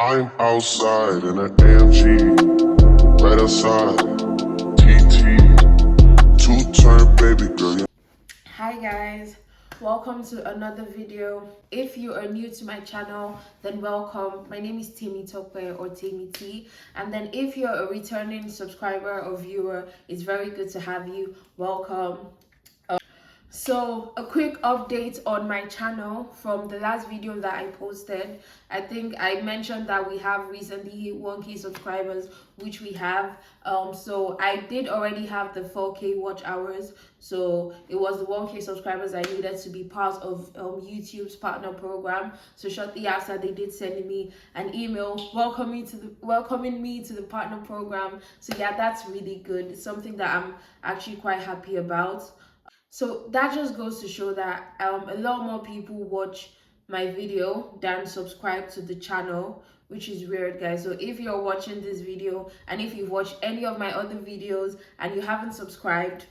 I'm outside in an AMG, right outside, TT, two-turn baby girl. Hi guys, welcome to another video. If you are new to my channel, then welcome. My name is Timmy Tokwe or Timmy T, and then if you're a returning subscriber or viewer, it's very good to have you. Welcome. So a quick update on my channel from the last video that I posted. I think I mentioned that we have recently hit 1k subscribers, which we have. So I did already have the 4k watch hours, so it was the 1k subscribers I needed to be part of YouTube's partner program. So shortly after, they did send me an email welcoming me to the partner program. So yeah, that's really good. It's something that I'm actually quite happy about. So that just goes to show that a lot more people watch my video than subscribe to the channel, which is weird, guys. So if you're watching this video and if you've watched any of my other videos and you haven't subscribed,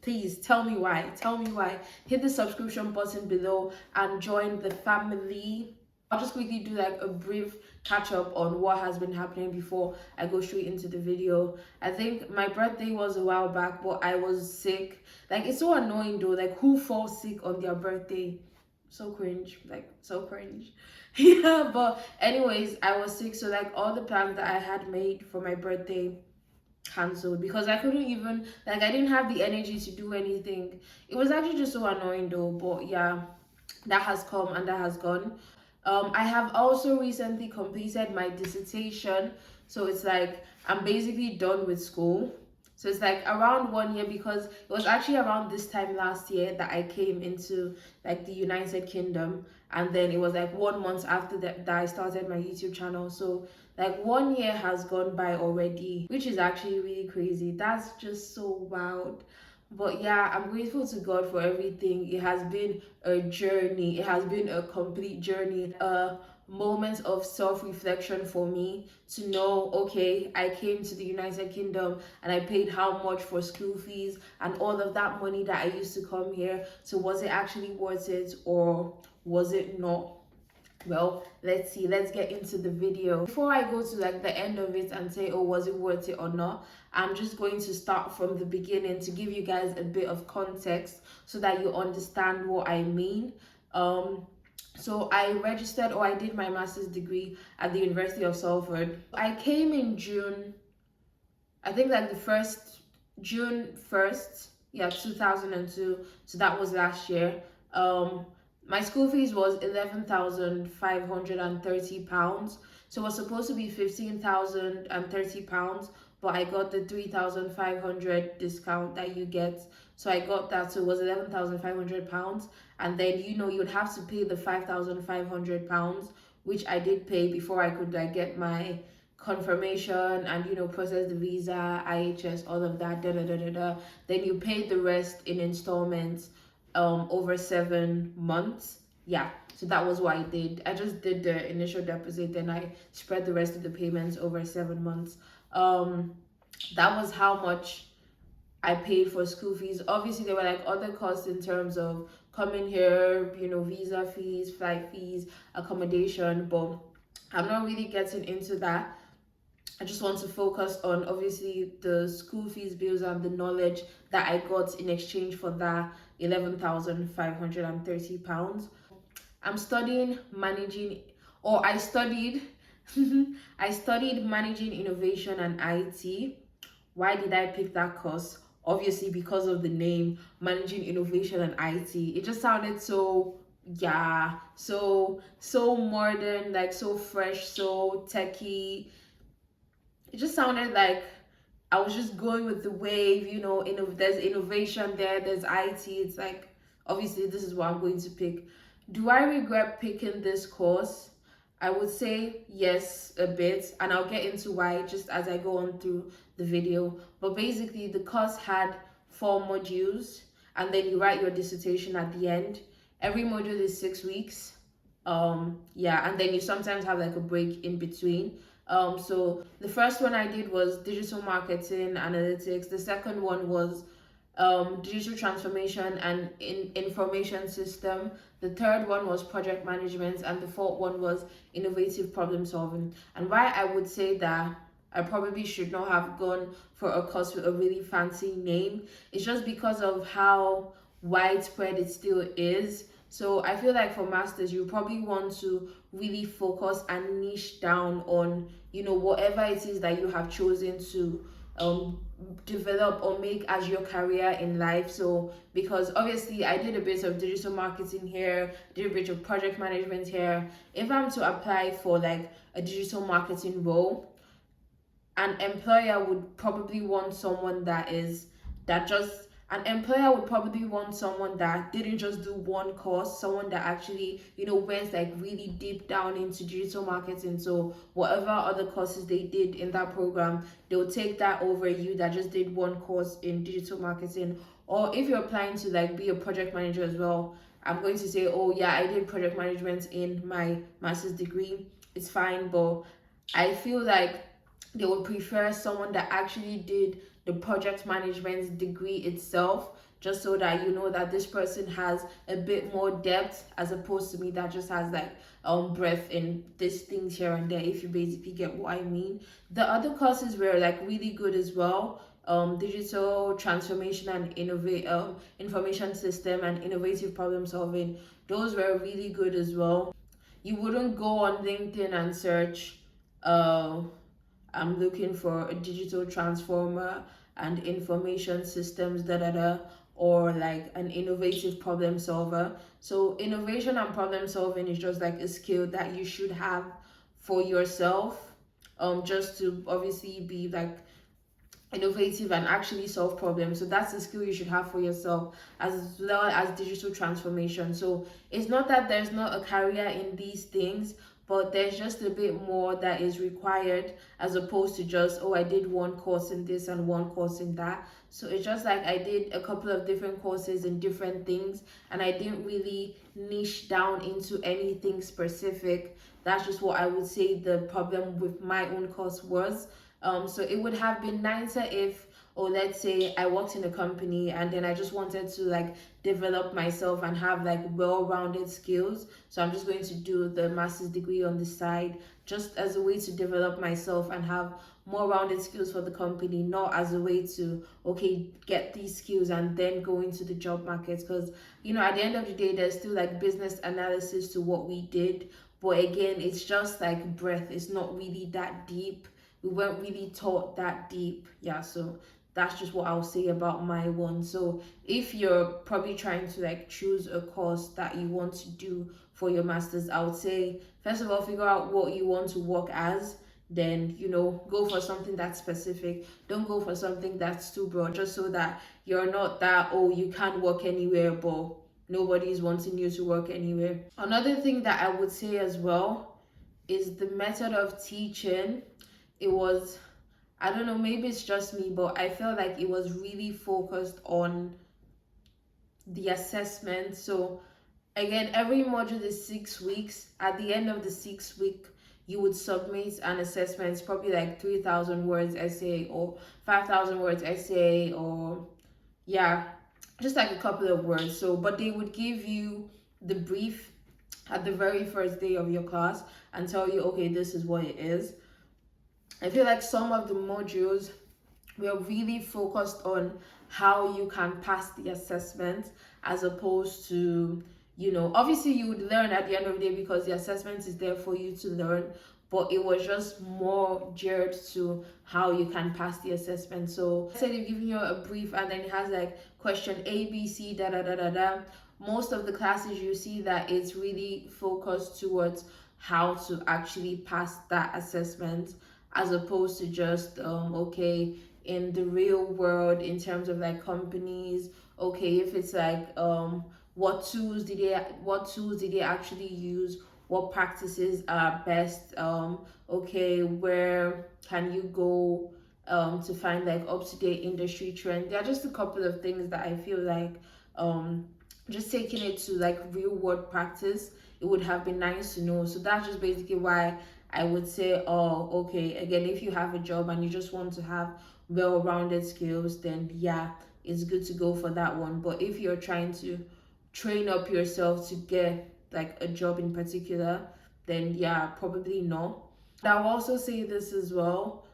please tell me why. Tell me why. Hit the subscription button below and join the family. I'll just quickly do like a brief catch up on what has been happening before I go straight into the video. I think my birthday was a while back, but I was sick. Like, it's so annoying though. Like, who falls sick on their birthday? So cringe. Like, so cringe. Yeah, but anyways, I was sick. So like all the plans that I had made for my birthday cancelled because I couldn't even, like, I didn't have the energy to do anything. It was actually just so annoying though. But yeah, that has come and that has gone. I have also recently completed my dissertation, so it's like I'm basically done with school. So it's like around 1 year, because it was actually around this time last year that I came into like the United Kingdom, and then it was like 1 month after that I started my YouTube channel. So like 1 year has gone by already, which is actually really crazy. That's just so wild. But yeah, I'm grateful to God for everything. It has been a journey. It has been a complete journey. A moment of self-reflection for me to know, okay, I came to the United Kingdom and I paid how much for school fees and all of that money that I used to come here. So was it actually worth it or was it not? Well, let's see, let's get into the video. Before I go to like the end of it and say, oh, was it worth it or not, I'm just going to start from the beginning to give you guys a bit of context so that you understand what I mean. So I registered, or I did my master's degree at the University of Salford. I came in June, I think like the first June 1st, yeah, 2002. So that was last year. My school fees was £11,530. So it was supposed to be £15,030, but I got the 3,500 discount that you get. So I got that. So it was £11,500, and then you'd have to pay the £5,500, which I did pay before I could like get my confirmation and process the visa, IHS, all of that. Then you pay the rest in installments over 7 months. Yeah, so that was what I did. I just did the initial deposit, then I spread the rest of the payments over 7 months. That was how much I paid for school fees. Obviously there were like other costs in terms of coming here, visa fees, flight fees, accommodation, but I'm not really getting into that. I just want to focus on obviously the school fees bills and the knowledge that I got in exchange for that £11,530. I'm studying managing, or I studied, I studied managing innovation and IT. Why did I pick that course? Obviously because of the name, managing innovation and IT. It just sounded so, yeah, so modern, like so fresh, so techy. It just sounded like I was just going with the wave, there's innovation there's IT. It's like, obviously, this is what I'm going to pick. Do I regret picking this course? I would say yes, a bit, and I'll get into why just as I go on through the video. But basically, the course had 4 modules, and then you write your dissertation at the end. Every module is 6 weeks. Yeah, and then you sometimes have like a break in between. So the first one I did was digital marketing analytics. The second one was digital transformation and information system. The third one was project management, and the fourth one was innovative problem solving. And why I would say that I probably should not have gone for a course with a really fancy name, it's just because of how widespread it still is. So I feel like for masters, you probably want to really focus and niche down on, whatever it is that you have chosen to um develop or make as your career in life. So because obviously I did a bit of digital marketing here, did a bit of project management here. If I'm to apply for like a digital marketing role, an employer would probably want someone that just an employer would probably want someone that didn't just do one course, someone that actually, went like really deep down into digital marketing. So whatever other courses they did in that program, they'll take that over you that just did one course in digital marketing. Or if you're applying to like be a project manager as well, I'm going to say, oh yeah, I did project management in my master's degree. It's fine, but I feel like they would prefer someone that actually did the project management degree itself, just so that you know that this person has a bit more depth as opposed to me that just has like breadth in these things here and there, if you basically get what I mean. The other courses were like really good as well. Digital transformation and innovate information system and innovative problem solving, those were really good as well. You wouldn't go on LinkedIn and search I'm looking for a digital transformer and information systems, or like an innovative problem solver. So innovation and problem solving is just like a skill that you should have for yourself, just to obviously be like innovative and actually solve problems. So that's the skill you should have for yourself, as well as digital transformation. So it's not that there's not a career in these things, but there's just a bit more that is required, as opposed to just, oh, I did one course in this and one course in that. So it's just like I did a couple of different courses in different things, and I didn't really niche down into anything specific. That's just what I would say the problem with my own course was. So it would have been nicer if, or let's say I worked in a company and then I just wanted to like develop myself and have like well-rounded skills. So I'm just going to do the master's degree on the side, just as a way to develop myself and have more rounded skills for the company, not as a way to, okay, get these skills and then go into the job market. Because, at the end of the day, there's still like business analysis to what we did. But again, it's just like breadth. It's not really that deep. We weren't really taught that deep. Yeah, so that's just what I'll say about my one. So if you're probably trying to like choose a course that you want to do for your masters, I would say first of all figure out what you want to work as, then go for something that's specific. Don't go for something that's too broad, just so that you're not that, oh, you can't work anywhere but nobody's wanting you to work anywhere. Another thing that I would say as well is the method of teaching. It was, I don't know, maybe it's just me, but I felt like it was really focused on the assessment. So again, every module is 6 weeks. At the end of the 6 week, you would submit an assessment. It's probably like 3,000 words essay or 5,000 words essay, or yeah, just like a couple of words. So, but they would give you the brief at the very first day of your class and tell you, okay, this is what it is. I feel like some of the modules were really focused on how you can pass the assessment, as opposed to, obviously you would learn at the end of the day because the assessment is there for you to learn, but it was just more geared to how you can pass the assessment. So say they've given you a brief and then it has like question A, B, C, da da da da da. Most of the classes you see that it's really focused towards how to actually pass that assessment, as opposed to just okay, in the real world, in terms of like companies, okay, if it's like what tools did they actually use, what practices are best, okay, where can you go to find like up-to-date industry trend. There are just a couple of things that I feel like just taking it to like real world practice, it would have been nice to know. So that's just basically why I would say, oh, okay, again, if you have a job and you just want to have well-rounded skills, then yeah, it's good to go for that one. But if you're trying to train up yourself to get like a job in particular, then yeah, probably no. I'll also say this as well.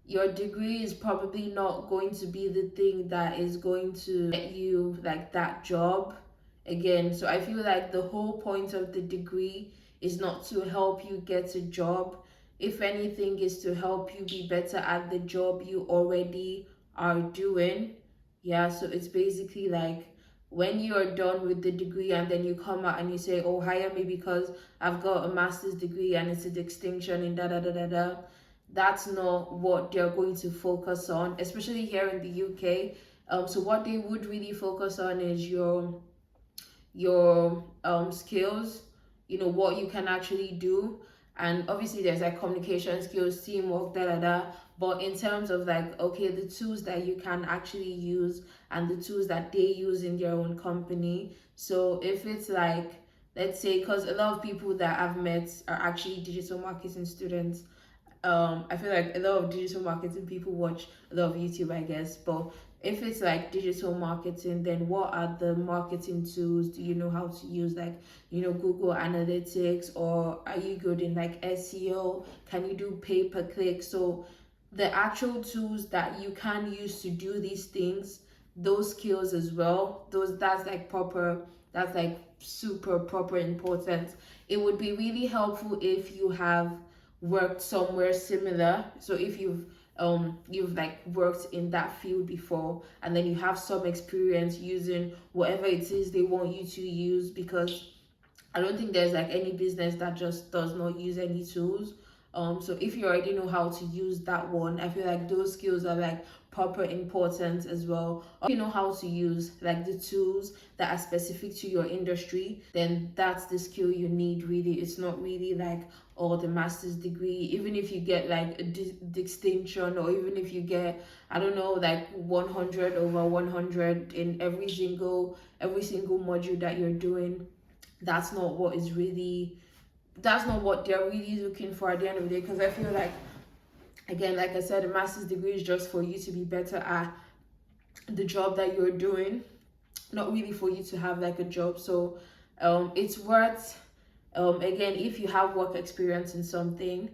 Your degree is probably not going to be the thing that is going to get you like that job again. So I feel like the whole point of the degree is not to help you get a job. If anything, is to help you be better at the job you already are doing. Yeah, so it's basically like when you're done with the degree and then you come out and you say, oh, hire me because I've got a master's degree and it's a distinction in da da da da da. That's not what they're going to focus on, especially here in the UK. So what they would really focus on is your skills, what you can actually do. And obviously there's like communication skills, teamwork, da da da. But in terms of like, okay, the tools that you can actually use and the tools that they use in their own company. So if it's like, let's say, because a lot of people that I've met are actually digital marketing students. I feel like a lot of digital marketing people watch a lot of YouTube, I guess. But if it's like digital marketing, then what are the marketing tools? Do you know how to use, like, Google Analytics, or are you good in like SEO? Can you do pay per click? So the actual tools that you can use to do these things, those skills as well, that's like super proper important. It would be really helpful if you have worked somewhere similar. So if you've like worked in that field before, and then you have some experience using whatever it is they want you to use, because I don't think there's like any business that just does not use any tools. So if you already know how to use that one, I feel like those skills are like proper important as well. If you know how to use like the tools that are specific to your industry, then that's the skill you need really. It's not really like, or the master's degree. Even if you get like a distinction, or even if you get, I don't know, like 100 over 100 in every single module that you're doing, that's not what they're really looking for at the end of the day. Because I feel like, again, like I said, a master's degree is just for you to be better at the job that you're doing, not really for you to have like a job. So it's worth, again, if you have work experience in something,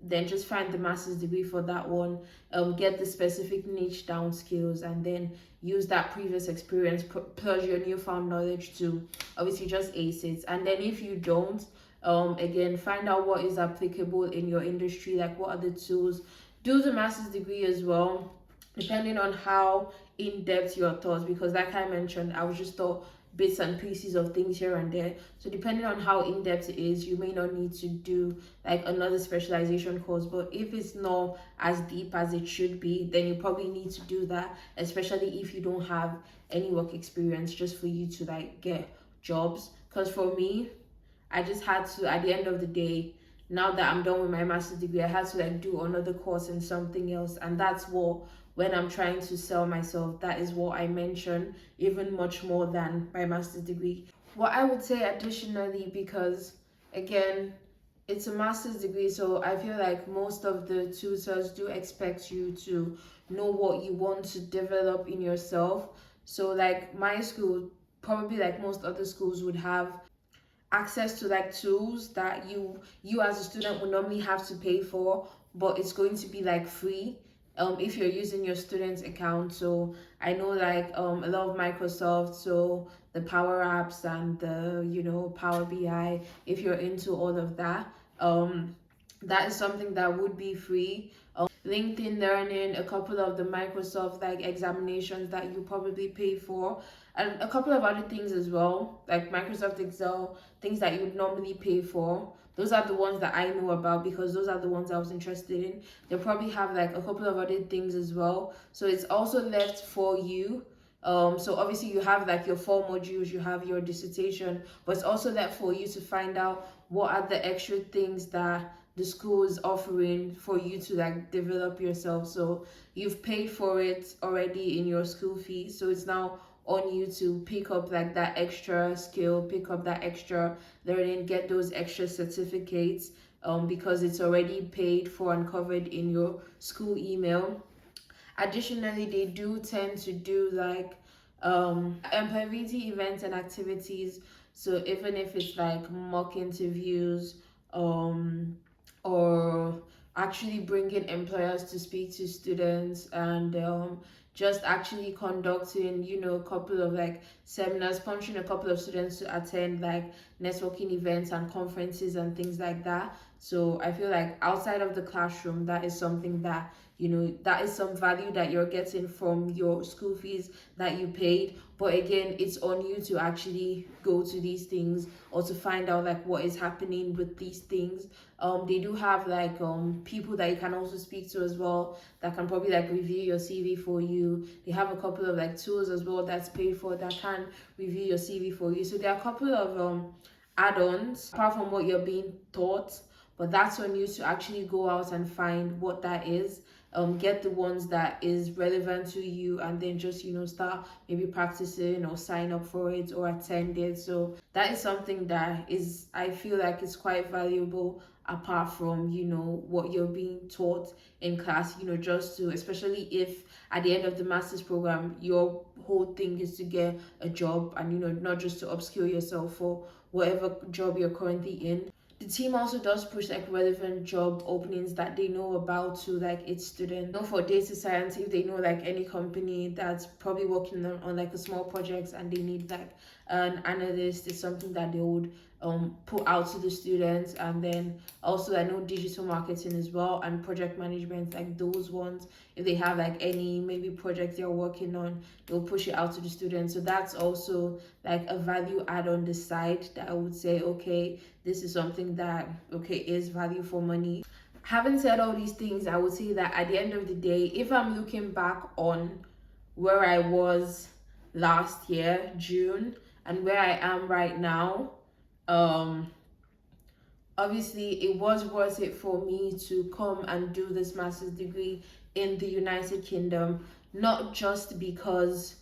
then just find the master's degree for that one. Get the specific niche down skills, and then use that previous experience plus your newfound knowledge to obviously just ace it. And then if you don't, again, find out what is applicable in your industry, like what are the tools. Do the master's degree as well, depending on how in-depth your thoughts, because like I mentioned, I was just taught bits and pieces of things here and there. So depending on how in-depth it is, you may not need to do like another specialization course. But if it's not as deep as it should be, then you probably need to do that, especially if you don't have any work experience, just for you to like get jobs. Because for me, I just had to, at the end of the day, now that I'm done with my master's degree, I had to like do another course in something else. And that's what, when I'm trying to sell myself, that is what I mention even much more than my master's degree. What I would say additionally, because again, it's a master's degree, so I feel like most of the tutors do expect you to know what you want to develop in yourself. So like my school, probably like most other schools, would have access to like tools that you as a student would normally have to pay for, but it's going to be like free if you're using your student's account. So I know like a lot of Microsoft, so the Power Apps and the Power BI, if you're into all of that, that is something that would be free. LinkedIn Learning, a couple of the Microsoft like examinations that you probably pay for, and a couple of other things as well, like Microsoft Excel, things that you would normally pay for. Those are the ones that I know about, because those are the ones I was interested in. They probably have like a couple of other things as well. So it's also left for you. So obviously you have like your 4 modules, you have your dissertation, but it's also left for you to find out what are the extra things that the school is offering for you to like develop yourself. So you've paid for it already in your school fee, so it's now on you to pick up like that extra skill, pick up that extra learning, get those extra certificates, because it's already paid for and covered in your school email. Additionally, they do tend to do like employability events and activities. So even if it's like mock interviews, or actually bringing employers to speak to students, and just actually conducting, a couple of like seminars, sponsoring a couple of students to attend like networking events and conferences and things like that. So I feel like outside of the classroom, that is something that, that is some value that you're getting from your school fees that you paid. But again, it's on you to actually go to these things or to find out like what is happening with these things. They do have like people that you can also speak to as well, that can probably like review your CV for you. They have a couple of like tools as well that's paid for, that can review your CV for you. So there are a couple of add-ons apart from what you're being taught, but that's on you to actually go out and find what that is. Get the ones that is relevant to you, and then just start maybe practicing or sign up for it or attend it. So that is something that is, I feel like, it's quite valuable apart from what you're being taught in class, just to, especially if at the end of the master's program your whole thing is to get a job, and not just to upskill yourself for whatever job you're currently in. The team also does push like relevant job openings that they know about to like its students. For data science, if they know like any company that's probably working on like a small projects and they need like an analyst, it's something that they would put out to the students. And then also I know digital marketing as well and project management, like those ones, if they have like any maybe projects they're working on, they'll push it out to the students. So that's also like a value add on the side that I would say, okay, this is something that is value for money. Having said all these things, I would say that at the end of the day, if I'm looking back on where I was last year, June, and where I am right now, obviously it was worth it for me to come and do this master's degree in the United Kingdom, not just because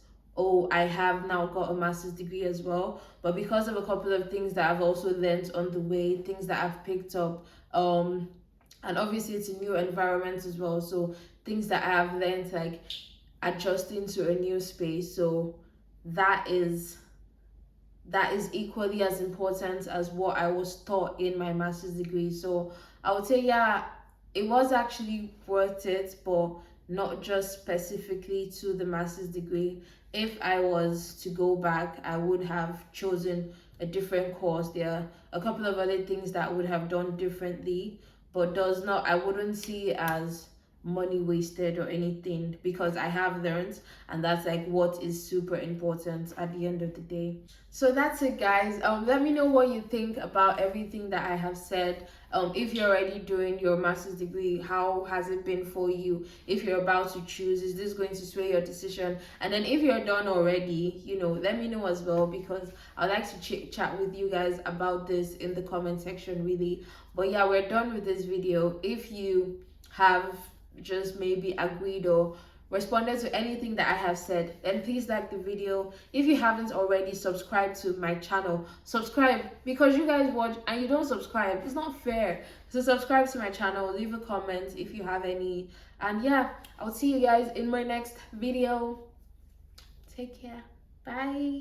I have now got a master's degree as well, but because of a couple of things that I've also learned on the way, things that I've picked up, and obviously it's a new environment as well, so things that I have learned, like adjusting to a new space. So that is equally as important as what I was taught in my master's degree. So I would say, yeah, it was actually worth it, but not just specifically to the master's degree. If I was to go back, I would have chosen a different course. There are a couple of other things that I would have done differently, but I wouldn't see as money wasted or anything, because I have learned, and that's like what is super important at the end of the day. So that's it, guys. Let me know what you think about everything that I have said. If you're already doing your master's degree, how has it been for you? If you're about to choose, is this going to sway your decision? And then if you're done already, let me know as well, because I'd like to chat with you guys about this in the comment section, really. But yeah, we're done with this video. If you have just maybe agreed or responded to anything that I have said, then please like the video. If you haven't already, subscribe to my channel. Subscribe, because you guys watch and you don't subscribe. It's not fair. So subscribe to my channel, leave a comment if you have any, and yeah, I'll see you guys in my next video. Take care. Bye.